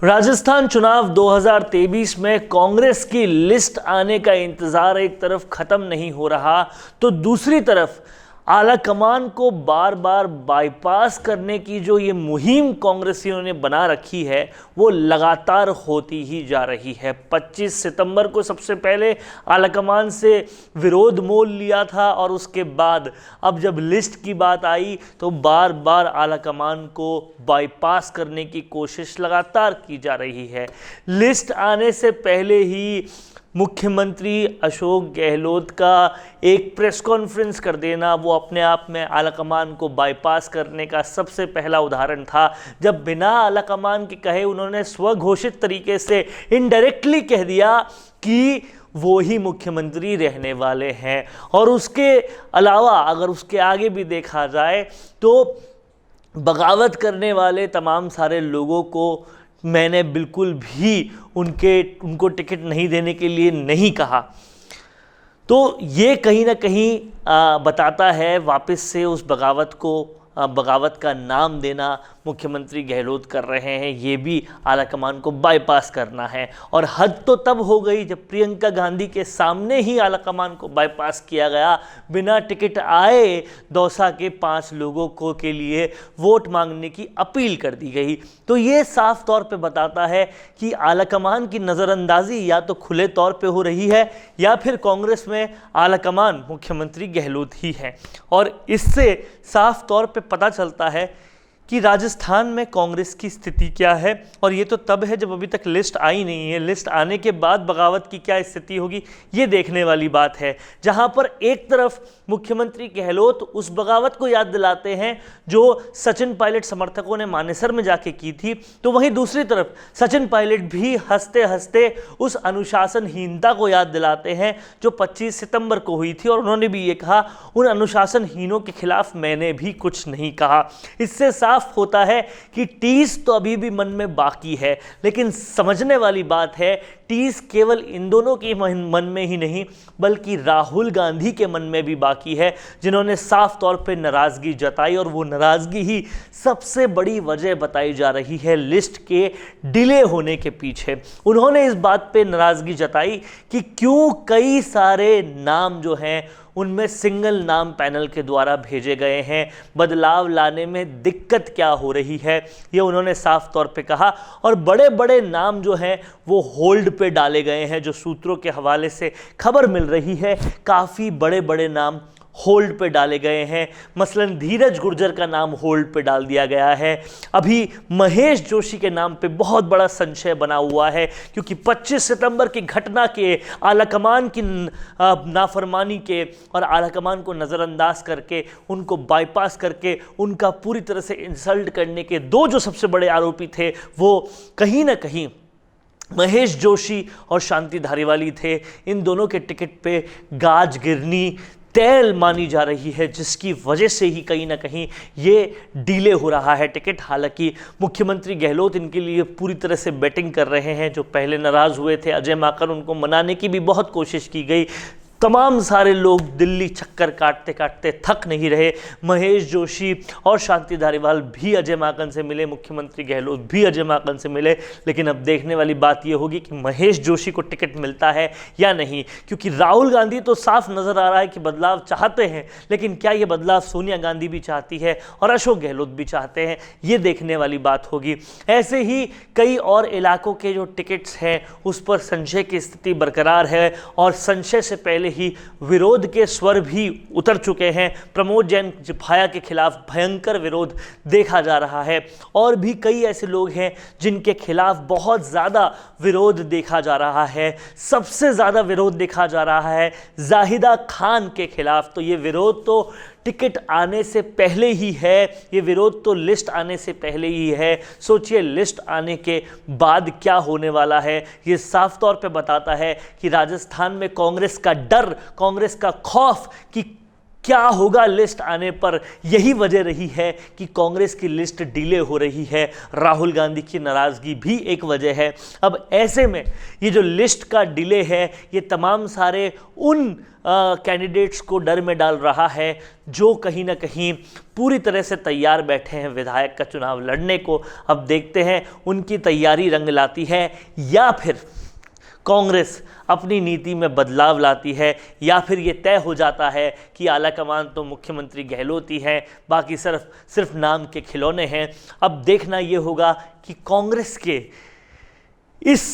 राजस्थान चुनाव 2023 में कांग्रेस की लिस्ट आने का इंतजार एक तरफ खत्म नहीं हो रहा तो दूसरी तरफ आलाकमान को बार बार बाईपास करने की जो ये मुहिम कांग्रेसियों ने बना रखी है वो लगातार होती ही जा रही है। 25 सितंबर को सबसे पहले आलाकमान से विरोध मोल लिया था और उसके बाद अब जब लिस्ट की बात आई तो बार बार आलाकमान को बाईपास करने की कोशिश लगातार की जा रही है। लिस्ट आने से पहले ही मुख्यमंत्री अशोक गहलोत का एक प्रेस कॉन्फ्रेंस कर देना वो अपने आप में आलाकमान को बाईपास करने का सबसे पहला उदाहरण था, जब बिना आलाकमान के कहे उन्होंने स्वघोषित तरीके से इनडायरेक्टली कह दिया कि वो ही मुख्यमंत्री रहने वाले हैं। और उसके अलावा अगर उसके आगे भी देखा जाए तो बगावत करने वाले तमाम सारे लोगों को मैंने बिल्कुल भी उनको टिकट नहीं देने के लिए नहीं कहा। तो ये कहीं ना कहीं बताता है वापस से उस बगावत का नाम देना मुख्यमंत्री गहलोत कर रहे हैं, ये भी आलाकमान को बाईपास करना है। और हद तो तब हो गई जब प्रियंका गांधी के सामने ही आलाकमान को बाईपास किया गया, बिना टिकट आए दौसा के 5 लोगों को के लिए वोट मांगने की अपील कर दी गई। तो ये साफ तौर पे बताता है कि आलाकमान की नज़रअंदाजी या तो खुले तौर पे हो रही है या फिर कांग्रेस में आलाकमान मुख्यमंत्री गहलोत ही है। और इससे साफ तौर पे पता चलता है कि राजस्थान में कांग्रेस की स्थिति क्या है। और ये तो तब है जब अभी तक लिस्ट आई नहीं है। लिस्ट आने के बाद बगावत की क्या स्थिति होगी ये देखने वाली बात है, जहां पर एक तरफ मुख्यमंत्री गहलोत उस बगावत को याद दिलाते हैं जो सचिन पायलट समर्थकों ने मानेसर में जाके की थी, तो वहीं दूसरी तरफ सचिन पायलट भी हंसते हंसते उस अनुशासनहीनता को याद दिलाते हैं जो 25 सितंबर को हुई थी। और उन्होंने भी ये कहा, उन अनुशासनहीनों के खिलाफ मैंने भी कुछ नहीं कहा। इससे साफ होता है कि टीस तो अभी भी मन में बाकी है, लेकिन समझने वाली बात है टीस केवल इन दोनों के मन में ही नहीं बल्कि राहुल गांधी के मन में भी बाकी है, जिन्होंने साफ तौर पे नाराजगी जताई। और वो नाराजगी ही सबसे बड़ी वजह बताई जा रही है लिस्ट के डिले होने के पीछे। उन्होंने इस बात पे नाराजगी जताई कि क्यों कई सारे नाम जो हैं उनमें सिंगल नाम पैनल के द्वारा भेजे गए हैं, बदलाव लाने में दिक्कत क्या हो रही है ये उन्होंने साफ तौर पे कहा। और बड़े बड़े नाम जो हैं वो होल्ड पे डाले गए हैं, जो सूत्रों के हवाले से खबर मिल रही है काफ़ी बड़े बड़े नाम होल्ड पे डाले गए हैं। मसलन धीरज गुर्जर का नाम होल्ड पे डाल दिया गया है। अभी महेश जोशी के नाम पे बहुत बड़ा संशय बना हुआ है क्योंकि 25 सितंबर की घटना के, आलाकमान की नाफरमानी के और आलाकमान को नज़रअंदाज करके, उनको बाईपास करके, उनका पूरी तरह से इंसल्ट करने के 2 जो सबसे बड़े आरोपी थे वो कहीं ना कहीं महेश जोशी और शांति धारीवाली थे। इन दोनों के टिकट पे गाज गिरनी तय मानी जा रही है, जिसकी वजह से ही कहीं ना कहीं ये डिले हो रहा है टिकट। हालांकि मुख्यमंत्री गहलोत इनके लिए पूरी तरह से बैटिंग कर रहे हैं। जो पहले नाराज़ हुए थे अजय माकन, उनको मनाने की भी बहुत कोशिश की गई। तमाम सारे लोग दिल्ली चक्कर काटते काटते थक नहीं रहे। महेश जोशी और शांति धारीवाल भी अजय माकन से मिले, मुख्यमंत्री गहलोत भी अजय माकन से मिले। लेकिन अब देखने वाली बात यह होगी कि महेश जोशी को टिकट मिलता है या नहीं, क्योंकि राहुल गांधी तो साफ नज़र आ रहा है कि बदलाव चाहते हैं, लेकिन क्या ये बदलाव सोनिया गांधी भी चाहती है और अशोक गहलोत भी चाहते हैं, ये देखने वाली बात होगी। ऐसे ही कई और इलाकों के जो टिकट्स हैं उस पर संशय की स्थिति बरकरार है और संशय से पहले ही विरोध के स्वर भी उतर चुके हैं। प्रमोद जैन भाया के खिलाफ भयंकर विरोध देखा जा रहा है और भी कई ऐसे लोग हैं जिनके खिलाफ बहुत ज़्यादा विरोध देखा जा रहा है। सबसे ज़्यादा विरोध देखा जा रहा है जाहिदा खान के खिलाफ। तो ये विरोध तो टिकट आने से पहले ही है, ये विरोध तो लिस्ट आने से पहले ही है। सोचिए लिस्ट आने के बाद क्या होने वाला है। ये साफ तौर पे बताता है कि राजस्थान में कांग्रेस का डर, कांग्रेस का खौफ कि क्या होगा लिस्ट आने पर, यही वजह रही है कि कांग्रेस की लिस्ट डिले हो रही है। राहुल गांधी की नाराजगी भी एक वजह है। अब ऐसे में ये जो लिस्ट का डिले है, ये तमाम सारे उन कैंडिडेट्स को डर में डाल रहा है जो कहीं ना कहीं पूरी तरह से तैयार बैठे हैं विधायक का चुनाव लड़ने को। अब देखते हैं उनकी तैयारी रंग लाती है या फिर कांग्रेस अपनी नीति में बदलाव लाती है, या फिर ये तय हो जाता है कि आलाकमान तो मुख्यमंत्री गहलोत ही हैं, बाकी सिर्फ नाम के खिलौने हैं। अब देखना ये होगा कि कांग्रेस के इस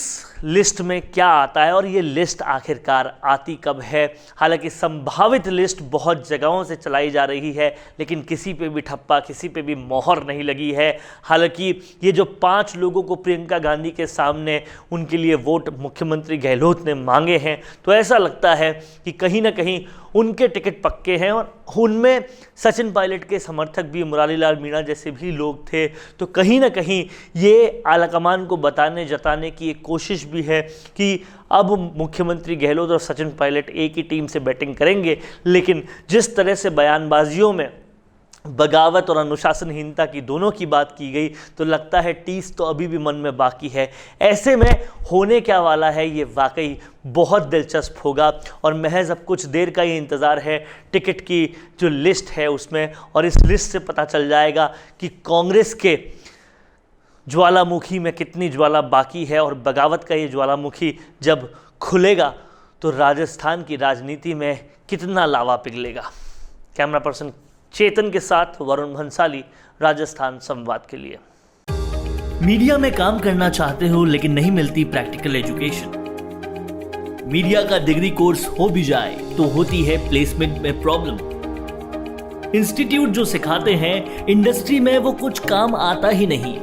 लिस्ट में क्या आता है और ये लिस्ट आखिरकार आती कब है। हालांकि संभावित लिस्ट बहुत जगहों से चलाई जा रही है, लेकिन किसी पे भी ठप्पा, किसी पे भी मोहर नहीं लगी है। हालांकि ये जो 5 लोगों को प्रियंका गांधी के सामने उनके लिए वोट मुख्यमंत्री गहलोत ने मांगे हैं, तो ऐसा लगता है कि कहीं ना कहीं उनके टिकट पक्के हैं और उनमें सचिन पायलट के समर्थक भी, मुरारी लाल मीणा जैसे भी लोग थे। तो कहीं ना कहीं ये आलाकमान को जताने की एक कोशिश भी है कि अब मुख्यमंत्री गहलोत और सचिन पायलट एक ही टीम से बैटिंग करेंगे। लेकिन जिस तरह से बयानबाजियों में बगावत और अनुशासनहीनता की दोनों की बात की गई, तो लगता है टीस तो अभी भी मन में बाकी है। ऐसे में होने क्या वाला है ये वाकई बहुत दिलचस्प होगा और महज अब कुछ देर का ही इंतज़ार है टिकट की जो लिस्ट है उसमें, और इस लिस्ट से पता चल जाएगा कि कांग्रेस के ज्वालामुखी में कितनी ज्वाला बाकी है। और बगावत का ये ज्वालामुखी जब खुलेगा तो राजस्थान की राजनीति में कितना लावा पिघलेगा। कैमरा पर्सन चेतन के साथ वरुण भंसाली, राजस्थान संवाद के लिए। मीडिया में काम करना चाहते हो लेकिन नहीं मिलती प्रैक्टिकल एजुकेशन, मीडिया का डिग्री कोर्स हो भी जाए तो होती है प्लेसमेंट में प्रॉब्लम। इंस्टीट्यूट जो सिखाते हैं इंडस्ट्री में वो कुछ काम आता ही नहीं।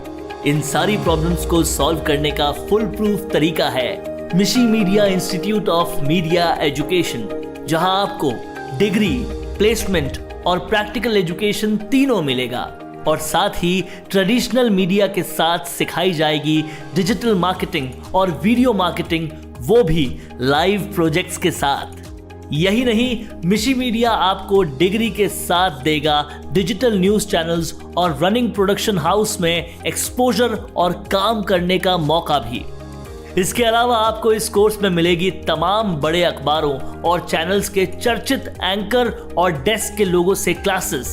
इन सारी प्रॉब्लम्स को सॉल्व करने का फुल प्रूफ तरीका है मिशी media institute of media education, जहां आपको डिग्री, प्लेसमेंट और प्रैक्टिकल एजुकेशन तीनों मिलेगा। और साथ ही ट्रेडिशनल मीडिया के साथ सिखाई जाएगी डिजिटल मार्केटिंग और वीडियो मार्केटिंग, वो भी लाइव प्रोजेक्ट्स के साथ। यही नहीं, मिशी मीडिया आपको डिग्री के साथ देगा डिजिटल न्यूज चैनल्स और रनिंग प्रोडक्शन हाउस में एक्सपोजर और काम करने का मौका भी। इसके अलावा आपको इस कोर्स में मिलेगी तमाम बड़े अखबारों और चैनल्स के चर्चित एंकर और डेस्क के लोगों से क्लासेस।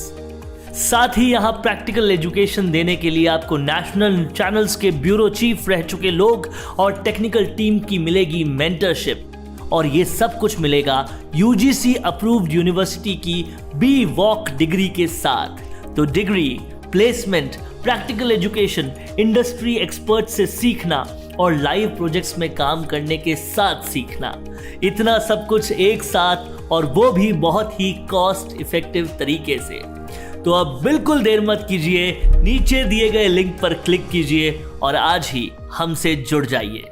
साथ ही यहाँ प्रैक्टिकल एजुकेशन देने के लिए आपको नेशनल चैनल्स के ब्यूरो चीफ रह चुके लोग और टेक्निकल टीम की मिलेगी मेंटरशिप। और ये सब कुछ मिलेगा यूजीसी अप्रूव्ड यूनिवर्सिटी की बी वॉक डिग्री के साथ। तो degree, placement, practical education, industry expert से सीखना और लाइव प्रोजेक्ट्स में काम करने के साथ सीखना, इतना सब कुछ एक साथ, और वो भी बहुत ही कॉस्ट इफेक्टिव तरीके से। तो अब बिल्कुल देर मत कीजिए, नीचे दिए गए लिंक पर क्लिक कीजिए और आज ही हमसे जुड़ जाइए।